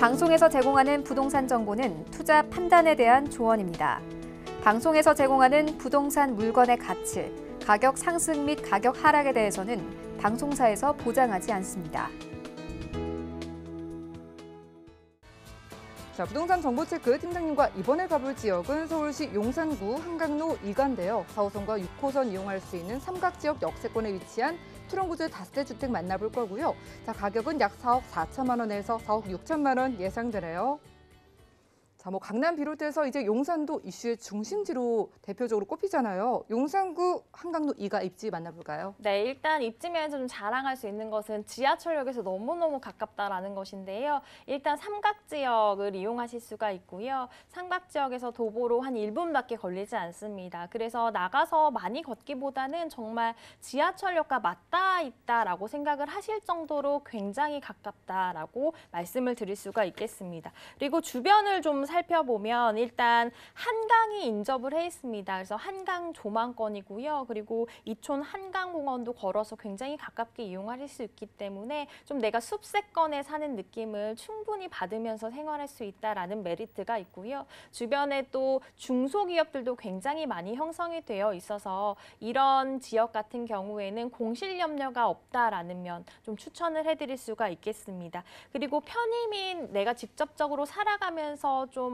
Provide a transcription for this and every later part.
방송에서 제공하는 부동산 정보는 투자 판단에 대한 조언입니다. 방송에서 제공하는 부동산 물건의 가치, 가격 상승 및 가격 하락에 대해서는 방송사에서 보장하지 않습니다. 자, 부동산 정보체크 팀장님과 이번에 가볼 지역은 서울시 용산구 한강로 2가인데요. 4호선과 6호선 이용할 수 있는 삼각지역 역세권에 위치한 투룸구조의 다세대 주택 만나볼 거고요. 자, 가격은 약 4억 4천만 원에서 4억 6천만 원 예상되네요. 자, 강남 비롯해서 이제 용산도 이슈의 중심지로 대표적으로 꼽히잖아요. 용산구 한강로 2가 입지 만나볼까요? 네, 일단 입지면에서 좀 자랑할 수 있는 것은 지하철역에서 너무너무 가깝다라는 것인데요. 일단 삼각지역을 이용하실 수가 있고요. 삼각지역에서 도보로 한 1분밖에 걸리지 않습니다. 그래서 나가서 많이 걷기보다는 정말 지하철역과 맞닿아 있다라고 생각을 하실 정도로 굉장히 가깝다라고 말씀을 드릴 수가 있겠습니다. 그리고 주변을 좀 살펴보면 일단 한강이 인접을 해 있습니다. 그래서 한강 조망권이고요. 그리고 이촌 한강공원도 걸어서 굉장히 가깝게 이용할 수 있기 때문에 좀 내가 숲세권에 사는 느낌을 충분히 받으면서 생활할 수 있다라는 메리트가 있고요. 주변에 또 중소기업들도 굉장히 많이 형성이 되어 있어서 이런 지역 같은 경우에는 공실염려가 없다라는 면 좀 추천을 해드릴 수가 있겠습니다. 그리고 편의민 내가 직접적으로 살아가면서 좀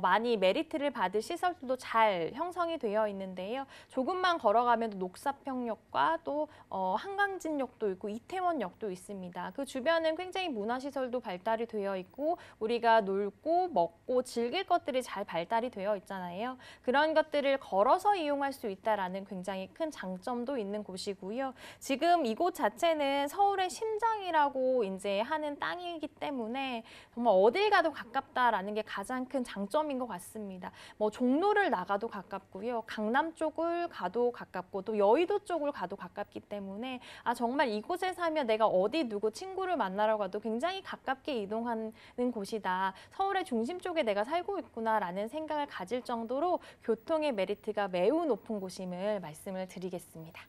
많이 메리트를 받을 시설들도 잘 형성이 되어 있는데요. 조금만 걸어가면 녹사평역과 또 한강진역도 있고 이태원역도 있습니다. 그 주변은 굉장히 문화시설도 발달이 되어 있고 우리가 놀고 먹고 즐길 것들이 잘 발달이 되어 있잖아요. 그런 것들을 걸어서 이용할 수 있다라는 굉장히 큰 장점도 있는 곳이고요. 지금 이곳 자체는 서울의 심장이라고 이제 하는 땅이기 때문에 정말 어딜 가도 가깝다라는 게 가장 큰 장점인 것 같습니다. 종로를 나가도 가깝고요. 강남 쪽을 가도 가깝고 또 여의도 쪽을 가도 가깝기 때문에 정말 이곳에 살면 내가 어디 누구 친구를 만나러 가도 굉장히 가깝게 이동하는 곳이다. 서울의 중심 쪽에 내가 살고 있구나라는 생각을 가질 정도로 교통의 메리트가 매우 높은 곳임을 말씀을 드리겠습니다.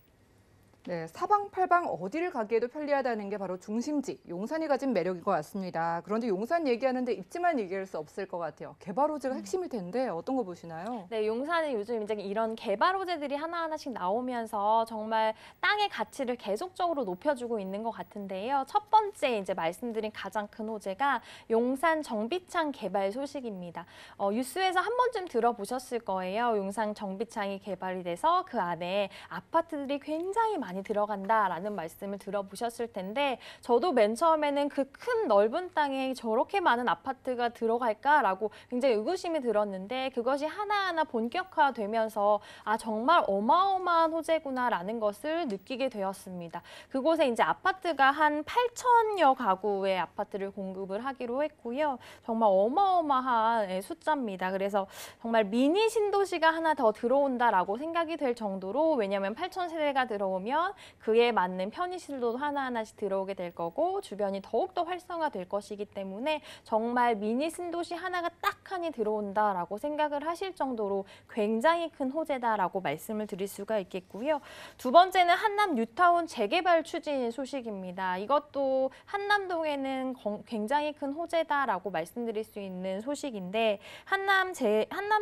네, 사방팔방 어디를 가기에도 편리하다는 게 바로 중심지, 용산이 가진 매력인 것 같습니다. 그런데 용산 얘기하는데 입지만 얘기할 수 없을 것 같아요. 개발 호재가 핵심일 텐데 어떤 거 보시나요? 네, 용산은 요즘 이제 이런 개발 호재들이 하나하나씩 나오면서 정말 땅의 가치를 계속적으로 높여주고 있는 것 같은데요. 첫 번째 이제 말씀드린 가장 큰 호재가 용산 정비창 개발 소식입니다. 뉴스에서 한 번쯤 들어보셨을 거예요. 용산 정비창이 개발이 돼서 그 안에 아파트들이 굉장히 많이 들어간다라는 말씀을 들어보셨을 텐데 저도 맨 처음에는 그 큰 넓은 땅에 저렇게 많은 아파트가 들어갈까라고 굉장히 의구심이 들었는데 그것이 하나하나 본격화되면서 정말 어마어마한 호재구나라는 것을 느끼게 되었습니다. 그곳에 이제 아파트가 한 8천여 가구의 아파트를 공급을 하기로 했고요. 정말 어마어마한 숫자입니다. 그래서 정말 미니 신도시가 하나 더 들어온다라고 생각이 될 정도로 왜냐하면 8천 세대가 들어오면 그에 맞는 편의시설도 하나하나씩 들어오게 될 거고 주변이 더욱더 활성화될 것이기 때문에 정말 미니 신도시 하나가 딱 하니 들어온다라고 생각을 하실 정도로 굉장히 큰 호재다라고 말씀을 드릴 수가 있겠고요. 두 번째는 한남 뉴타운 재개발 추진 소식입니다. 이것도 한남동에는 굉장히 큰 호재다라고 말씀드릴 수 있는 소식인데 한남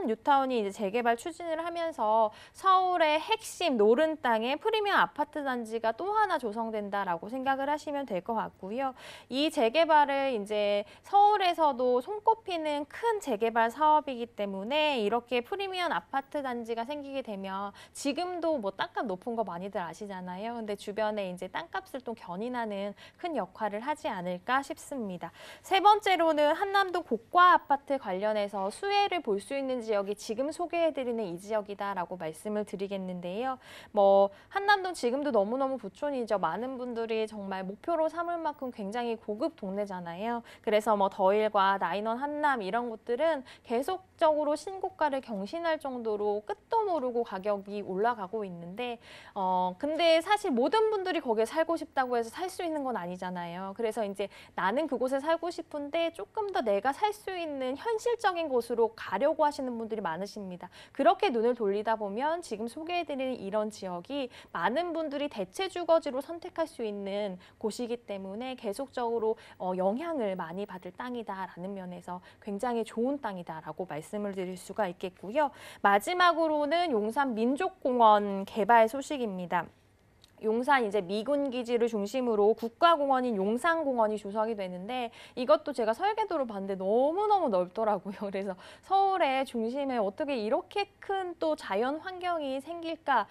뉴타운이 이제 재개발 추진을 하면서 서울의 핵심 노른 땅에 프리미엄 아파트 단지가 또 하나 조성된다라고 생각을 하시면 될 것 같고요. 이 재개발을 이제 서울에서도 손꼽히는 큰 재개발 사업이기 때문에 이렇게 프리미엄 아파트 단지가 생기게 되면 지금도 땅값 높은 거 많이들 아시잖아요. 근데 주변에 이제 땅값을 또 견인하는 큰 역할을 하지 않을까 싶습니다. 세 번째로는 한남동 고가 아파트 관련해서 수혜를 볼 수 있는 지역이 지금 소개해드리는 이 지역이다라고 말씀을 드리겠는데요. 한남동 지금도 너무너무 부촌이죠. 많은 분들이 정말 목표로 삼을 만큼 굉장히 고급 동네잖아요. 그래서 더일과 나인원 한남 이런 곳들은 계속적으로 신고가를 경신할 정도로 끝도 모르고 가격이 올라가고 있는데 근데 사실 모든 분들이 거기에 살고 싶다고 해서 살 수 있는 건 아니잖아요. 그래서 이제 나는 그곳에 살고 싶은데 조금 더 내가 살 수 있는 현실적인 곳으로 가려고 하시는 분들이 많으십니다. 그렇게 눈을 돌리다 보면 지금 소개해드리는 이런 지역이 많은 분들이 대체 주거지로 선택할 수 있는 곳이기 때문에 계속적으로 영향을 많이 받을 땅이다라는 면에서 굉장히 좋은 땅이다라고 말씀을 드릴 수가 있겠고요. 마지막으로는 용산 민족공원 개발 소식입니다. 용산 이제 미군 기지를 중심으로 국가공원인 용산공원이 조성이 되는데 이것도 제가 설계도를 봤는데 너무너무 넓더라고요. 그래서 서울의 중심에 어떻게 이렇게 큰 또 자연 환경이 생길까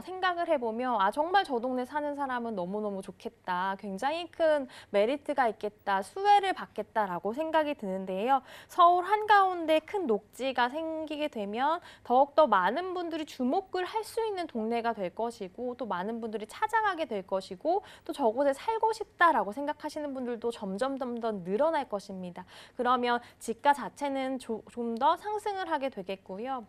생각을 해보면 정말 저 동네 사는 사람은 너무너무 좋겠다. 굉장히 큰 메리트가 있겠다. 수혜를 받겠다라고 생각이 드는데요. 서울 한가운데 큰 녹지가 생기게 되면 더욱더 많은 분들이 주목을 할 수 있는 동네가 될 것이고 또 많은 분들이 찾아가게 될 것이고 또 저곳에 살고 싶다라고 생각하시는 분들도 점점 늘어날 것입니다. 그러면 지가 자체는 좀 더 상승을 하게 되겠고요.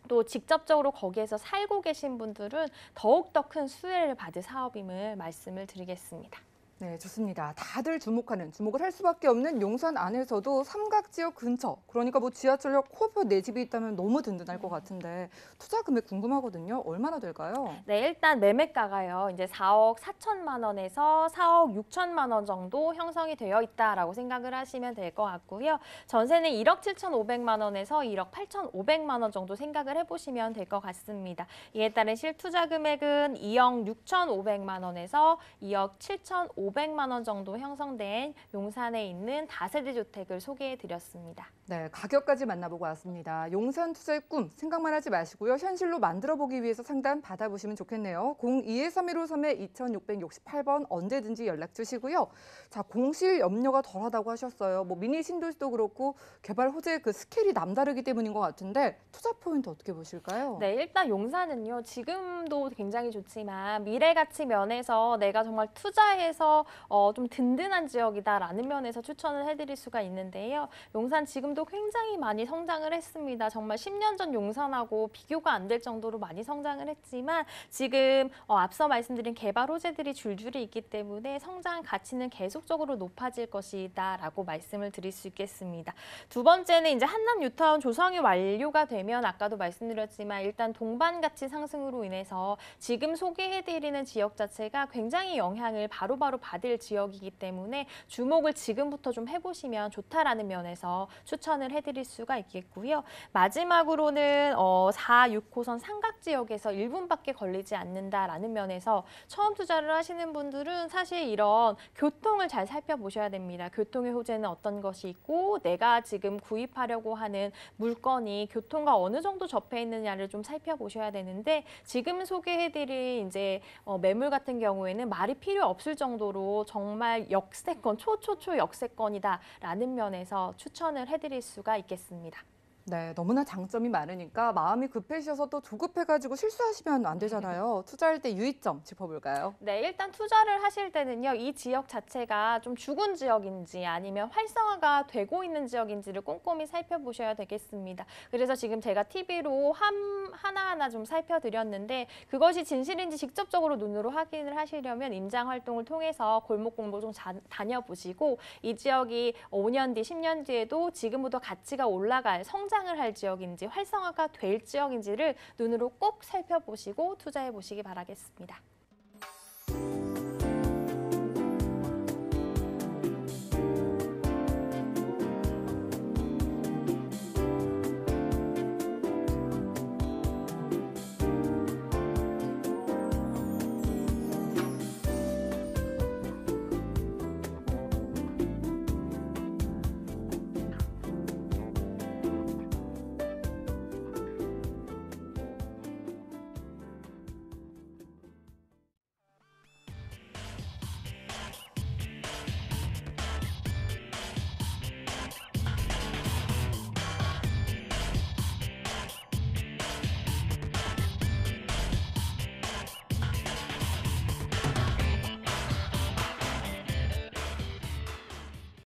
또 직접적으로 거기에서 살고 계신 분들은 더욱더 큰 수혜를 받을 사업임을 말씀을 드리겠습니다. 네, 좋습니다. 다들 주목을 할 수밖에 없는 용산 안에서도 삼각지역 근처, 그러니까 뭐 지하철역 코앞에 내 집이 있다면 너무 든든할 것 같은데 투자 금액 궁금하거든요. 얼마나 될까요? 네, 일단 매매가가요. 이제 4억 4천만 원에서 4억 6천만 원 정도 형성이 되어 있다라고 생각을 하시면 될 것 같고요. 전세는 1억 7,500만 원에서 1억 8,500만 원 정도 생각을 해보시면 될 것 같습니다. 이에 따른 실투자 금액은 2억 6,500만 원에서 2억 7,500만 원 정도 형성된 용산에 있는 다세대 주택을 소개해드렸습니다. 네, 가격까지 만나보고 왔습니다. 용산 투자의 꿈 생각만 하지 마시고요. 현실로 만들어보기 위해서 상담 받아보시면 좋겠네요. 02-3153-2668번 언제든지 연락 주시고요. 자, 공실 염려가 덜하다고 하셨어요. 뭐 미니 신도시도 그렇고 개발 호재의 그 스케일이 남다르기 때문인 것 같은데 투자 포인트 어떻게 보실까요? 네, 일단 용산은요. 지금도 굉장히 좋지만 미래 가치 면에서 내가 정말 투자해서 좀 든든한 지역이다라는 면에서 추천을 해드릴 수가 있는데요. 용산 지금도 굉장히 많이 성장을 했습니다. 정말 10년 전 용산하고 비교가 안 될 정도로 많이 성장을 했지만 지금 앞서 말씀드린 개발 호재들이 줄줄이 있기 때문에 성장 가치는 계속적으로 높아질 것이다라고 말씀을 드릴 수 있겠습니다. 두 번째는 이제 한남 뉴타운 조성이 완료가 되면 아까도 말씀드렸지만 일단 동반 가치 상승으로 인해서 지금 소개해드리는 지역 자체가 굉장히 영향을 바로바로 받을 지역이기 때문에 주목을 지금부터 좀 해보시면 좋다라는 면에서 추천을 해드릴 수가 있겠고요. 마지막으로는 4, 6호선 삼각지역에서 1분밖에 걸리지 않는다라는 면에서 처음 투자를 하시는 분들은 사실 이런 교통을 잘 살펴보셔야 됩니다. 교통의 호재는 어떤 것이 있고 내가 지금 구입하려고 하는 물건이 교통과 어느 정도 접해 있느냐를 좀 살펴보셔야 되는데 지금 소개해드릴 이제 매물 같은 경우에는 말이 필요 없을 정도로 정말 역세권, 초초초 역세권이다라는 면에서 추천을 해드릴 수가 있겠습니다. 네, 너무나 장점이 많으니까 마음이 급해지셔서 또 조급해가지고 실수하시면 안 되잖아요. 투자할 때 유의점 짚어볼까요? 네, 일단 투자를 하실 때는요. 이 지역 자체가 좀 죽은 지역인지 아니면 활성화가 되고 있는 지역인지를 꼼꼼히 살펴보셔야 되겠습니다. 그래서 지금 제가 TV로 하나하나 좀 살펴드렸는데 그것이 진실인지 직접적으로 눈으로 확인을 하시려면 임장 활동을 통해서 골목 공부 좀 다녀보시고 이 지역이 5년 뒤, 10년 뒤에도 지금보다 가치가 올라갈 성장을 할 지역인지 활성화가 될 지역인지를 눈으로 꼭 살펴보시고 투자해 보시기 바라겠습니다.